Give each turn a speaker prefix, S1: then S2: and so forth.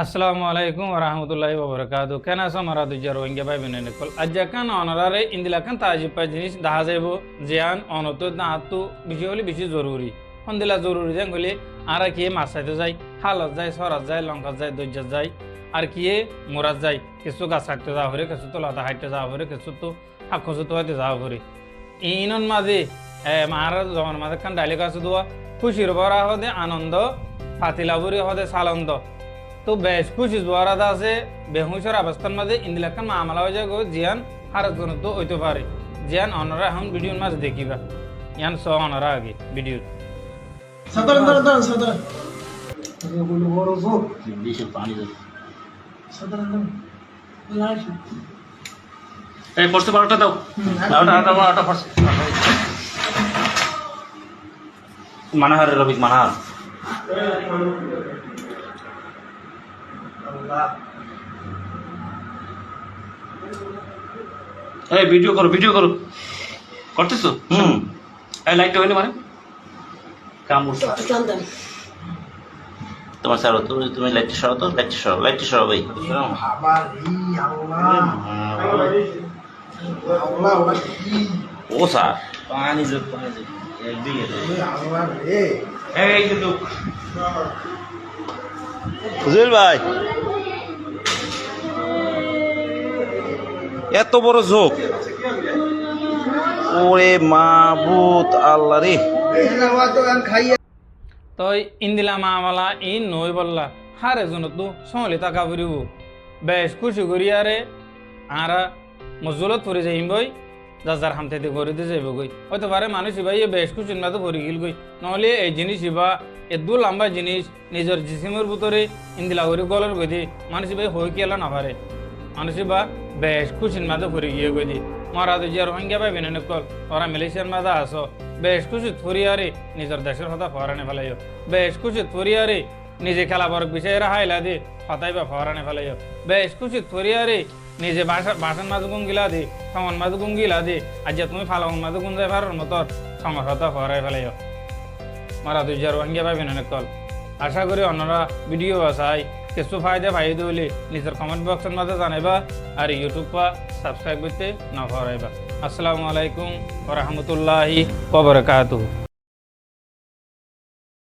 S1: আসসালামু আলাইকুম ওরহমতুল্লাহি ওবরাকাতু কেন আছো মারা দুইজার রোহিঙ্গা ভাই বোনের নিকল আজ্জাকান অনারারে ইন্দিলাকান তাজিপা জিনিস দেখা যাইব জিয়ান অনত না হাতু বেশি হলে বেশি জরুরি সন্দিলা জরুরি যেন গলি আর কি মাছ চাইতে যাই হালত যায় সরাত যায় লঙ্কাত যায় দৈজাত যায় আর কি মোরাত যায় কিছু গাছ হাঁটতে যাওয়া হরে কিছু তো লতা হাঁটতে যাওয়া হরে কিছু তো শাক খসু তো হইতে যাওয়া হরে ইনন মাঝে মারা জমান মাঝে খান ডাইলে কাছে দোয়া খুশির ভরা হদে আনন্দ ফাতিলাবুরি হদে সালন্দ তো বেশ খুশি জোয়ারাদা আছে বেহুশর অবস্থার মাঝে ইন্দিলাকান মামলা হয়ে যায় জিয়ান হারাত তো হইতে পারে জিয়ান অনরা এখন ভিডিওর মাঝে দেখিবা ইয়ান স অনরা আগে ভিডিও
S2: সাধারণ সাধারণ সাধারণ
S3: এই পড়তে পারোটা দাও ওটা পড়ছে মানাহার রবিক মানাহার এই ভিডিও করো করতেছো এই লাইটটা হইলে মানে কামড় তোমার স্যার তুমি লাইটটা সরাও লাইটটা সরাও ভাই ও স্যার পানি যোগ একদিকে এই কিন্তু
S4: হুজুর ভাই এত বড় ঝোঁক ওরে মাবুত আল্লাহ রে
S1: তো ইন্দিলা মামলা ইন নই বললা হারে জন তো সহলে টাকা ফুরিব বেশ খুশি করি আরে আরা মজুলত ফুরি যাইম বই যার হামতে করে দিয়ে যাইব গই হয়তো পারে মানুষ ভাই বেশ খুশি না তো ভরি গিল গই নহলে এই জিনিস বা এদু লম্বা জিনিস নিজের জিসিমের ভিতরে ইন্দিলা করে গলের গই দি মানুষ ভাই হই কি এলা না পারে মানুষ বা বেশ খুশির মাঝে ফুরি গিয়ে গই দি মারা তো যে রোহিঙ্গা ভাই বিনে কল ওরা মালয়েশিয়ার মাঝে আসো বেশ খুশি থরি আরে নিজের দেশের কথা ফরানে ফেলাইও বেশ খুশি থরি আরে নিজে খেলা বরক বিষয়ে হাইলা দি হতাইবা ফরানে ফেলাইও বেশ খুশি থরি আরে নিজে বাসন মাঝে গুঙ্গিলা দি সমান মাঝে গুঙ্গিলা দি আজ তুমি ফালাম মাঝে গুন যাই পারার মতো সঙ্গে হতা ফরাই ফেলাইও মারা দুই যে রোহিঙ্গা ভাই বিনে কল আশা করি অন্যরা ভিডিও বাসাই কিছু ফায়দা পাই দিলে নিজের কমেন্ট বক্সের মাঝে জানাইবা আর ইউটিউব পা সাবস্ক্রাইব করতে না ফরাইবা আসসালামু আলাইকুম ওয়া রাহমাতুল্লাহি ওয়া বারাকাতুহু।